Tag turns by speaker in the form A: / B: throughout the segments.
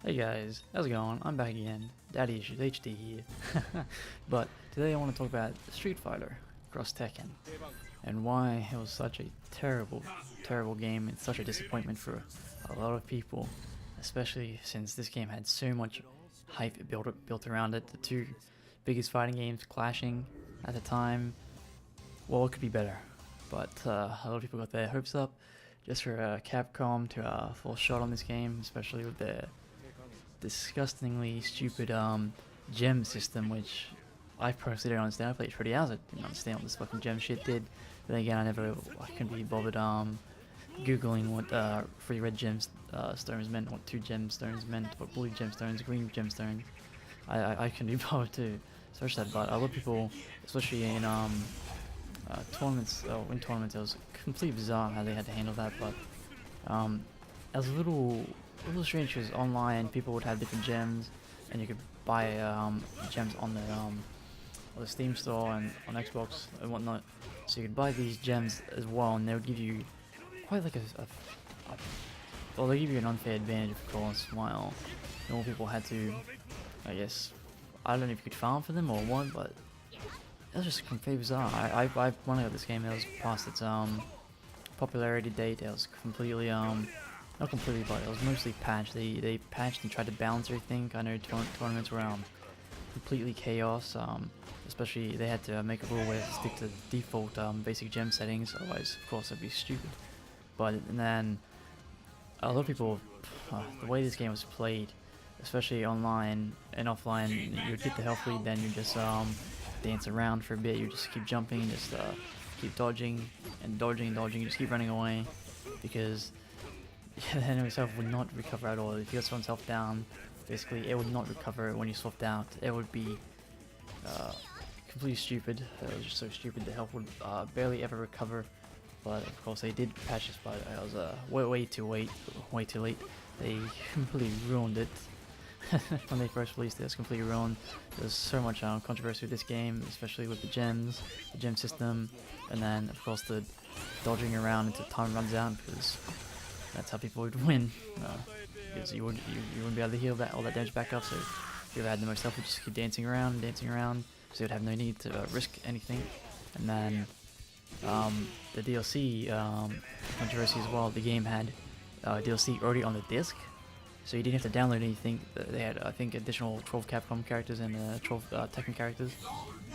A: Hey guys, how's it going? I'm back again, Daddy Issues HD here. But today I want to talk about Street Fighter Tekken and why it was such a terrible game and such a disappointment for a lot of people, especially since this game had so much hype built around it. The two biggest fighting games clashing at the time. Well, it could be better, but a lot of people got their hopes up just for Capcom to fall short on this game, especially with their disgustingly stupid gem system, which I personally don't understand. I played pretty hours, I didn't understand what this fucking gem shit did. But then again, I couldn't be bothered googling what free red gems stones meant, what two gemstones meant, what blue gemstones, green gemstones. I couldn't be bothered to search that, but a lot of people, especially in tournaments, in tournaments, it was completely bizarre how they had to handle that. But it was a little strange because online people would have different gems, and you could buy gems on the Steam store and on Xbox and whatnot. So you could buy these gems as well, and they would give you quite like well, they give you an unfair advantage, of course, while normal people had to, I guess, I don't know if you could farm for them or what, but it was just completely bizarre. When I got this game, it was past its popularity date. It was completely not completely, but it was mostly patched. They patched and tried to balance everything. I know tournaments were completely chaos. Especially they had to make a rule where to stick to default basic gem settings. Otherwise, of course, it'd be stupid. But and then a lot of people, the way this game was played, especially online and offline, you would get the health lead, then you just dance around for a bit. You just keep jumping, just keep dodging and dodging and dodging. You just keep running away because the enemy itself would not recover at all. If you got someone's health down, basically it would not recover when you swapped out. It would be completely stupid. It was just so stupid. The health would barely ever recover. But of course they did patch this, but it was way too late. They completely ruined it. When they first released it, it was completely ruined. There's so much controversy with this game, especially with the gems, the gem system, and then of course the dodging around until time runs out, because that's how people would win. Because you wouldn't be able to heal all that damage back up. So if you ever had the most health, you just keep dancing around, so you'd have no need to risk anything. And then the DLC controversy as well. The game had DLC already on the disc, so you didn't have to download anything. They had, I think, additional 12 Capcom characters and 12 Tekken characters.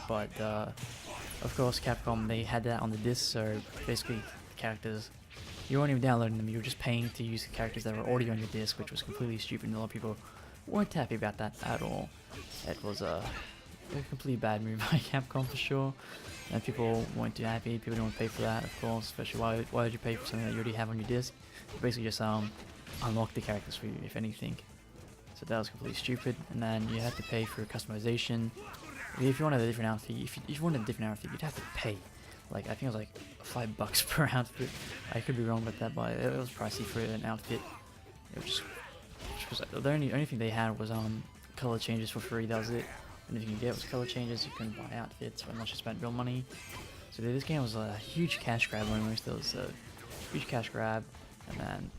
A: But of course, Capcom, they had that on the disc, so basically the characters, you weren't even downloading them, you were just paying to use the characters that were already on your disc, which was completely stupid, and a lot of people weren't happy about that at all. It was a completely bad move by Capcom for sure, and people weren't too happy. People didn't want to pay for that, of course, especially why would you pay for something that you already have on your disc? You basically just unlock the characters for you, if anything. So that was completely stupid, and then you had to pay for customization. If you wanted a different outfit, if you wanted a different outfit, you'd have to pay. Like, I think it was like $5 per outfit. I could be wrong about that, but it was pricey for an outfit. It was just the only thing they had was color changes for free. That was it. And if you could get was color changes, you couldn't buy outfits unless you spent real money. So this game was a huge cash grab almost. It was a huge cash grab, and then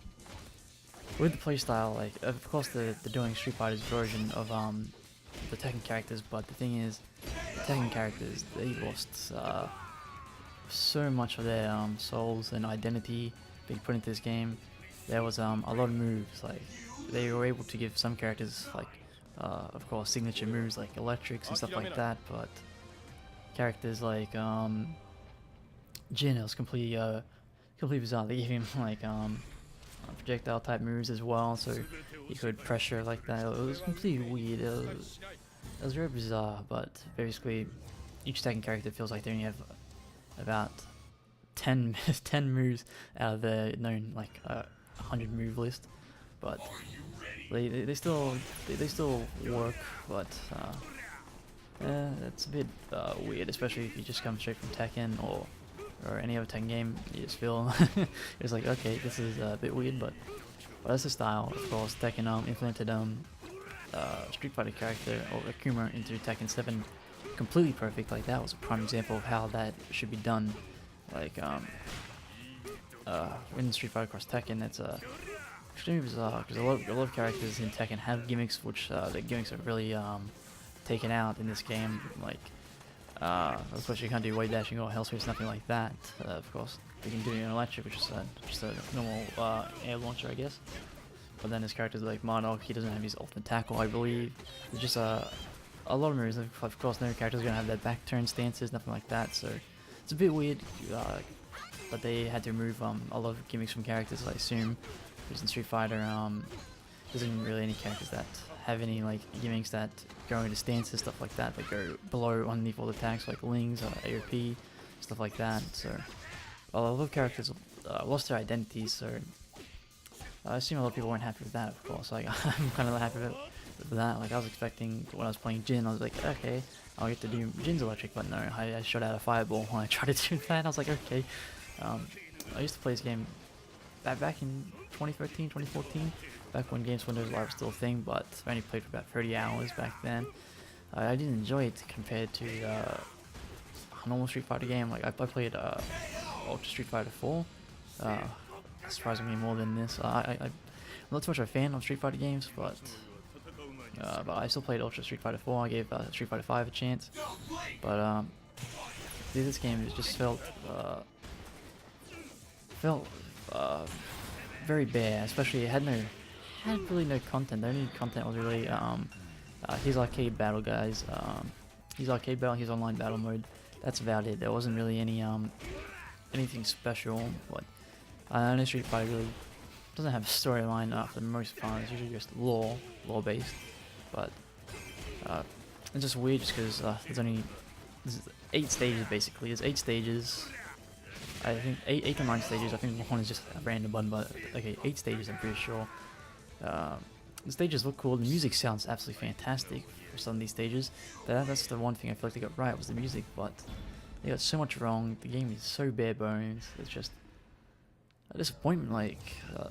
A: with the playstyle, like, of course they're doing Street Fighter's version of the Tekken characters, but the thing is, the Tekken characters, they lost so much of their souls and identity being put into this game. There was a lot of moves, like they were able to give some characters, like of course signature moves like electrics and stuff like that, but characters like Jin, it was completely bizarre. They gave him like projectile type moves as well, so he could pressure like that. It was completely weird. It was very bizarre, but basically each Tekken character feels like they only have about 10 moves out of the known like 100 move list, but they still work. But it's a bit weird, especially if you just come straight from Tekken or any other Tekken game. You just feel it's like, okay, this is a bit weird, but that's the style. Of course, Tekken implemented Street Fighter character or Akuma into Tekken 7 completely perfect. Like, that was a prime example of how that should be done. Like in Street Fighter Tekken, it's extremely bizarre because a lot of characters in Tekken have gimmicks, which the gimmicks are really taken out in this game. Like, of course, you can't do weight dashing or hell sweeps, nothing like that. Of course, you can do an electric, which is just a normal air launcher, I guess. But then his characters like Marduk, he doesn't have his ultimate tackle, I believe. There's just a lot of moves. Of course, no character's gonna have that back turn stances, nothing like that. So it's a bit weird. But they had to remove a lot of gimmicks from characters, I assume. Because in Street Fighter, there isn't really any characters that have any like gimmicks that go into stances, stuff like that go below underneath all the attacks, like Lings, AOP, stuff like that. So a lot of characters lost their identities. So I assume a lot of people weren't happy with that, of course. Like, I'm kind of happy with that. Like, I was expecting when I was playing Jin, I was like, okay, I'll get to do Jin's electric, but no, I shot out a fireball when I tried to do that. I was like, okay. I used to play this game back in 2013, 2014, back when Games Windows Live was still a thing, but I only played for about 30 hours back then. I didn't enjoy it compared to a normal Street Fighter game. Like, I played Ultra Street Fighter 4. Surprisingly more than this. I'm not too much of a fan of Street Fighter games, but I still played Ultra Street Fighter 4. I gave Street Fighter 5 a chance, but this game just felt very bare. Especially it had really no content. The only content was really his arcade battle, guys. His arcade battle, his online battle mode. That's about it. There wasn't really any anything special. But I know Street Fighter really doesn't have a storyline for the most part. It's usually just lore based. But it's just weird just because there's 8 stages basically. There's 8 stages. I think 8 or 9 stages. I think one is just a random one, but okay, 8 stages I'm pretty sure. The stages look cool. The music sounds absolutely fantastic for some of these stages. That's the one thing I feel like they got right was the music, but they got so much wrong. The game is so bare bones. It's just a disappointment. Like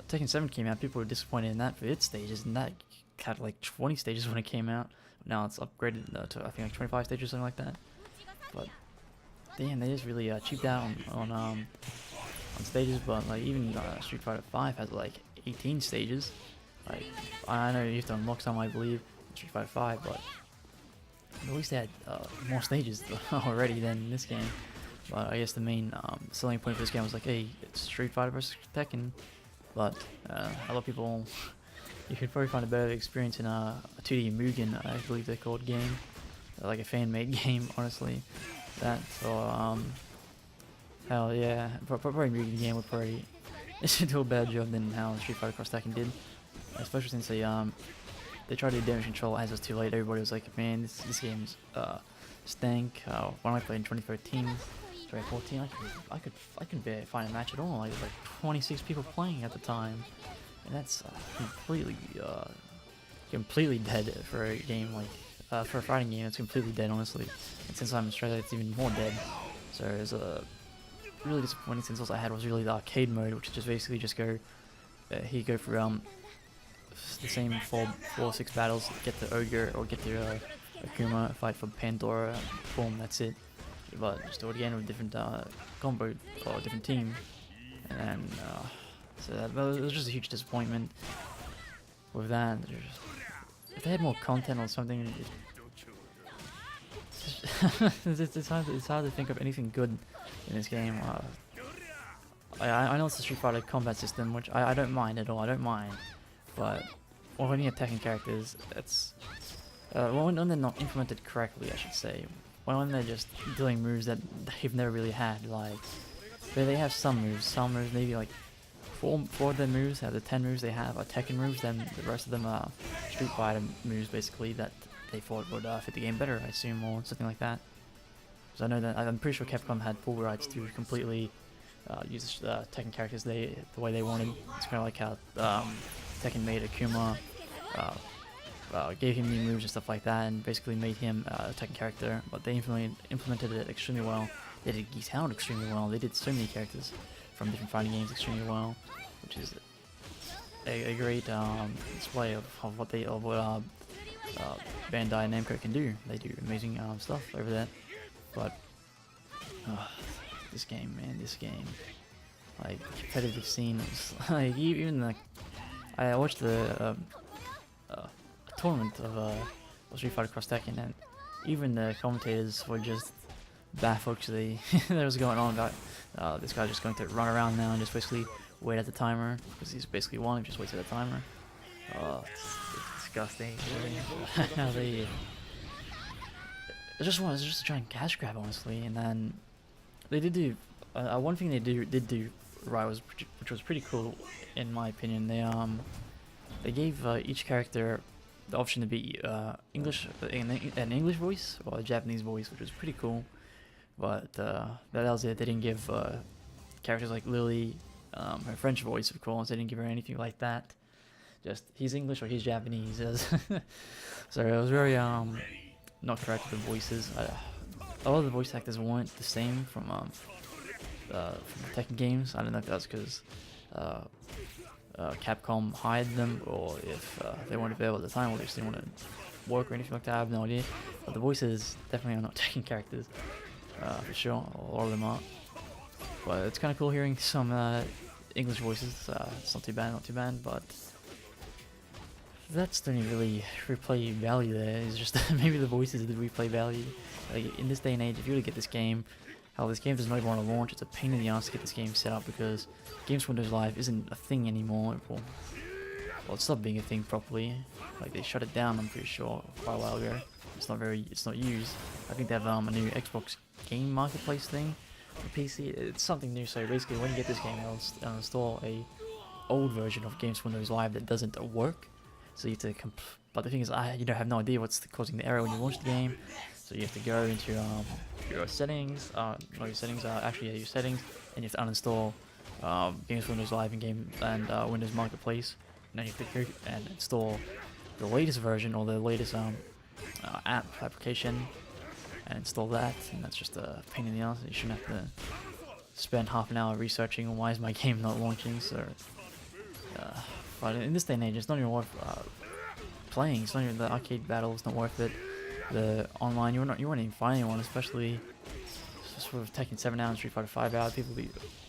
A: Tekken 7 came out, people were disappointed in that for its stages, and that had like 20 stages when it came out. Now it's upgraded to I think like 25 stages or something like that. But damn, they just really cheaped out on stages. But like even Street Fighter 5 has like 18 stages. Like I know you have to unlock some, I believe, in Street Fighter 5, but at least they had more stages already than this game. But I guess the main selling point for this game was like, hey, it's Street Fighter vs Tekken. But a lot of people, you could probably find a better experience in a 2D Mugen, I believe they're called, game, like a fan-made game, honestly. That or hell yeah, probably Mugen game would probably do a better job than how Street Fighter Cross Tekken did, especially since they tried to do damage control as it was too late. Everybody was like, man, this game's stank. When I played in 2013, 2014, I could barely find a match at all. Like, there was like 26 people playing at the time, and that's completely dead for a game like for a fighting game. It's completely dead, honestly. And since I'm in Australia, it's even more dead. So it's really disappointing, since all I had was really the arcade mode, which is just basically just go here you go for the same 4 or 6 battles, get the Ogre or get the Akuma, fight for Pandora, boom, that's it. But just do it again with different combo or different team, and so that was just a huge disappointment with that. If they had more content or something, it's hard to think of anything good in this game. I know it's the Street Fighter combat system, which I don't mind at all. I don't mind, but when you have Tekken characters, it's when they're not implemented correctly, I should say. When they're just doing moves that they've never really had. Like they have some moves maybe like 4 of their moves out of the 10 moves they have are Tekken moves. Then the rest of them are Street Fighter moves, basically, that they thought would fit the game better, I assume, or something like that. Because I know that I'm pretty sure Capcom had full rights to completely use Tekken characters the way they wanted. It's kind of like how Tekken made Akuma, gave him new moves and stuff like that, and basically made him a Tekken character. But they implemented it extremely well. They did Geese Hound extremely well. They did so many characters from different fighting games extremely well, which is a great display of what Bandai Namco can do. They do amazing stuff over there. But this game, man, like competitive scene is like even I watched a tournament of Street Fighter Cross Tekken, and even the commentators were just baffled because they that was going on about this guy just going to run around now and just basically wait at the timer because he's basically won. He just waits at the timer. Oh, it's disgusting. How they it's just a giant cash grab, honestly. And then they did do one thing they did do right was which was pretty cool in my opinion. They gave each character the option to be English an English voice or a Japanese voice, which was pretty cool. But that was it. They didn't give characters like Lily her French voice, of course. They didn't give her anything like that. Just he's English or he's Japanese. So it was very not correct with the voices. A lot of the voice actors weren't the same from the Tekken games. I don't know if that's because Capcom hired them or if they weren't available at the time or they just didn't want to work or anything like that. I have no idea. But the voices definitely are not Tekken characters for sure. A lot of them are. But it's kind of cool hearing some English voices. It's not too bad, but that's the only really replay value there. It's just maybe the voices of the replay value. Like in this day and age, if you were to get this game, hell, this game does not even want to launch. It's a pain in the ass to get this game set up because Games Windows Live isn't a thing anymore. Well, it stopped being a thing properly. Like they shut it down, I'm pretty sure, quite a while ago. It's not used. I think they have a new Xbox game marketplace thing for PC. It's something new. So basically, when you get this game, it'll install a old version of Games Windows Live that doesn't work. So you have to, but the thing is, you don't have no idea what's causing the error when you launch the game. So you have to go into your settings, your settings, your settings, and you have to uninstall Games Windows Live and Windows Marketplace. And then you have to go and install the latest version or the latest application and install that. And that's just a pain in the ass. You shouldn't have to spend half an hour researching why is my game not launching. So. But in this day and age, it's not even worth playing. It's not even the arcade battle. It's not worth it. The online, you won't even find anyone, especially sort of Tekken 7 out and Street Fighter 5 out. People will be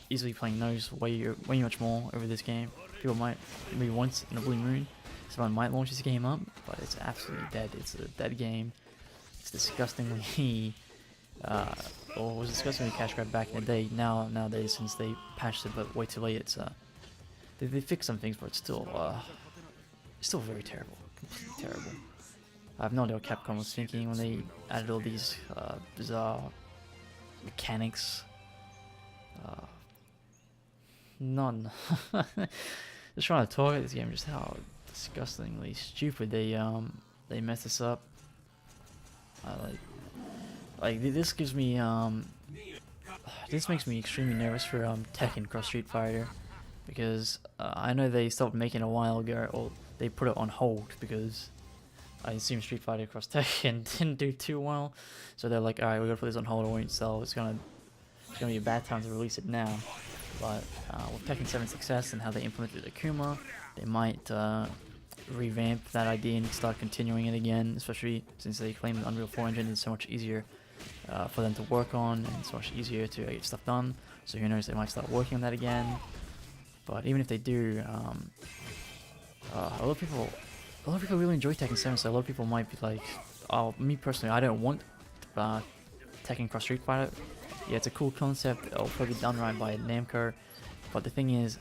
A: easily playing those way much more over this game. People might, maybe once in a blue moon, someone might launch this game up, but it's absolutely dead. It's a dead game. It's disgustingly, or was disgustingly cash grab back in the day. Nowadays, since they patched it, but way too late, it's They fixed some things, but it's still very terrible. Completely terrible. I have no idea what Capcom was thinking when they added all these bizarre mechanics. None. Just trying to talk at this game, just how disgustingly stupid they messed this up. Like this gives me this makes me extremely nervous for Tekken Cross Street Fighter. Because I know they stopped making a while ago, or they put it on hold because I assume Street Fighter Cross Tekken didn't do too well, so they're like, alright, we're gonna put this on hold, it won't sell, it's gonna be a bad time to release it now. But with Tekken 7's success and how they implemented Akuma, they might revamp that idea and start continuing it again, especially since they claim the Unreal 4 engine is so much easier for them to work on and so much easier to get stuff done. So who knows, they might start working on that again. But even if they do, a lot of people really enjoy Tekken 7, so a lot of people might be like, oh, me personally, I don't want Tekken Cross Street Fighter. Yeah, it's a cool concept, it'll probably be done right by Namco, but the thing is,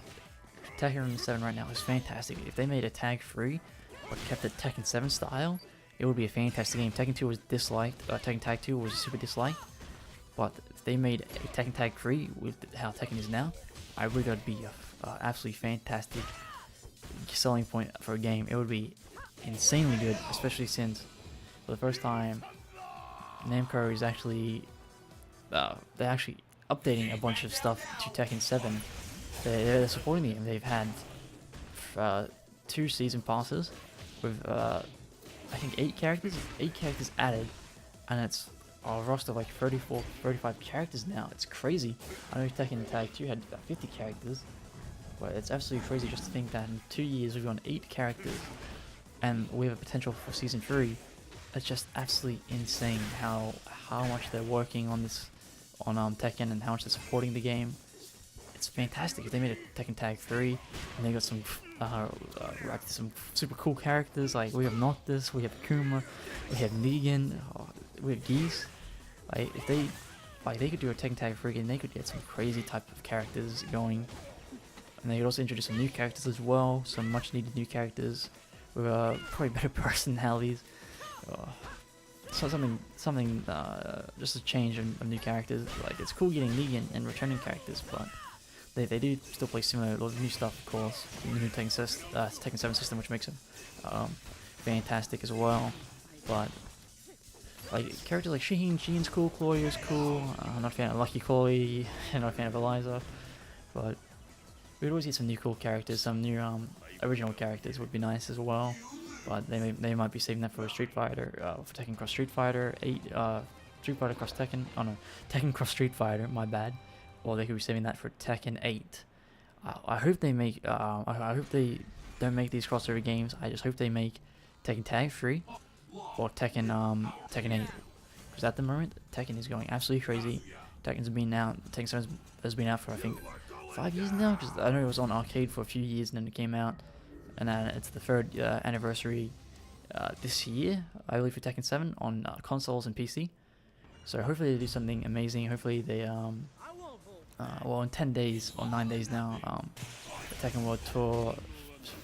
A: Tekken 7 right now is fantastic. If they made a tag free, but kept it Tekken 7 style, it would be a fantastic game. Tekken 2 was disliked, Tekken Tag 2 was super disliked, but if they made a Tekken Tag free with how Tekken is now, I believe that would be absolutely fantastic selling point for a game. It would be insanely good, especially since for the first time Namco is actually they're actually updating a bunch of stuff to Tekken 7. They're supporting the game. They've had 2 season passes with I think 8 characters added, and it's a roster of like 35 characters now. It's crazy. I know Tekken Tag 2 had 50 characters, but it's absolutely crazy just to think that in 2 years we've gone 8 characters, and we have a potential for season 3. It's just absolutely insane how much they're working on this on Tekken and how much they're supporting the game. It's fantastic. If they made a Tekken Tag 3 and they got some like some super cool characters. Like we have Noctis, we have Kuma, we have Negan, we have Geese. Like if they could do a Tekken Tag freaking, they could get some crazy type of characters going, and they could also introduce some new characters as well, some much needed new characters with probably better personalities. So something just a change of new characters. Like it's cool getting Negan and returning characters, but they do still play similar, a lot of new stuff, of course. The new Tekken 7 system, which makes them fantastic as well. But like characters like Sheen's cool, Claudia's cool. I'm not a fan of Lucky Chloe, I'm not a fan of Eliza, but we'd always get some new cool characters, some new original characters would be nice as well. But they might be saving that for Street Fighter, for Tekken Cross Street Fighter 8, Street Fighter Cross Tekken. Oh no, Tekken Cross Street Fighter. My bad. Or they could be saving that for Tekken 8. I hope they make. I hope they don't make these crossover games. I just hope they make Tekken Tag 3 or Tekken 8. Because at the moment, Tekken is going absolutely crazy. Tekken's been out. Tekken 7 has been out for I think 5 years now. Because I know it was on arcade for a few years and then it came out. And then it's the 3rd anniversary this year, I believe, for Tekken 7 on consoles and PC. So hopefully they do something amazing. Hopefully they well, in 10 days or 9 days now, the Tekken World Tour,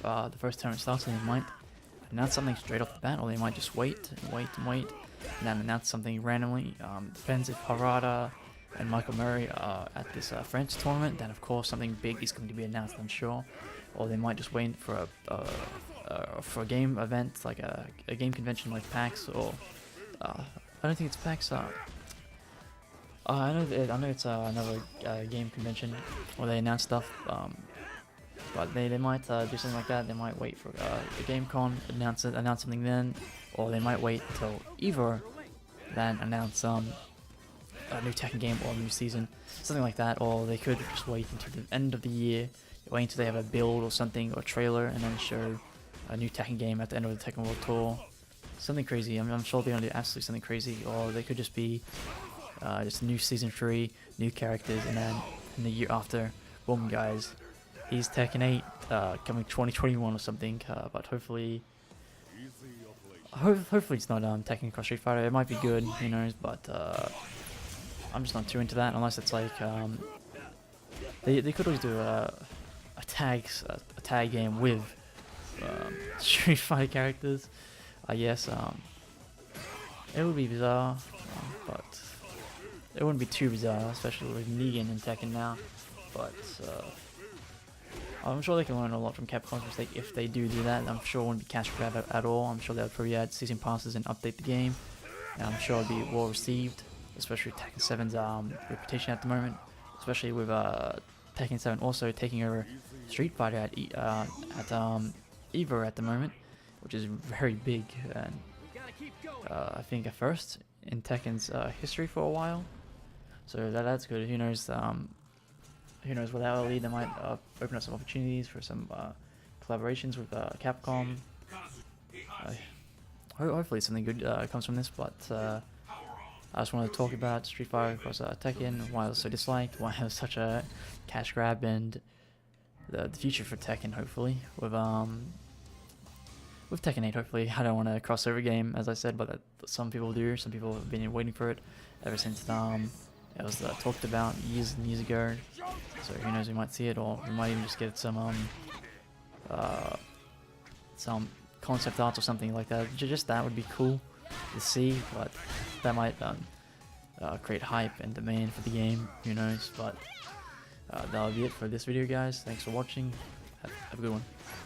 A: the first tournament starts, and they might announce something straight off the bat, or they might just wait, and then announce something randomly. Depends if Harada and Michael Murray are at this French tournament, then of course something big is going to be announced, I'm sure. Or they might just wait for a game event, like a game convention like PAX, or I don't think it's PAX. I know it's another game convention where they announce stuff. But they might do something like that. They might wait for the game con, announce something then, or they might wait until either then announce a new Tekken game or a new season, something like that. Or they could just wait until the end of the year. Wait until they have a build or something, or a trailer, and then show a new Tekken game at the end of the Tekken World Tour. Something crazy. I'm sure they're gonna do absolutely something crazy, or they could just be just a new season 3, new characters, and then in the year after, boom, guys, he's Tekken 8 coming 2021 or something. But hopefully it's not Tekken Cross Street Fighter. It might be good, who knows? But I'm just not too into that, unless it's like they could always do a tag game with Street Fighter characters. I guess it would be bizarre, but it wouldn't be too bizarre, especially with Negan and Tekken now. But I'm sure they can learn a lot from Capcom's mistake if they do that. I'm sure it wouldn't be cash grab at all. I'm sure they'll probably add season passes and update the game, and I'm sure it'll be well received, especially Tekken 7's reputation at the moment, especially with Tekken 7 also taking over Street Fighter at EVA at the moment, which is very big, and I think a first in Tekken's history for a while. So that's good. Who knows? With our lead, they might open up some opportunities for some collaborations with Capcom. Hopefully something good comes from this. But I just wanted to talk about Street Fighter Cross Tekken, why it was so disliked, why it was such a cash grab, and the future for Tekken. Hopefully with Tekken 8, hopefully. I don't want a crossover game, as I said, but some people do. Some people have been waiting for it ever since it was talked about years and years ago. So who knows, we might see it, or we might even just get some concept art or something like that. Just that would be cool to see, but that might create hype and demand for the game. Who knows? But that'll be it for this video, guys. Thanks for watching. Have a good one.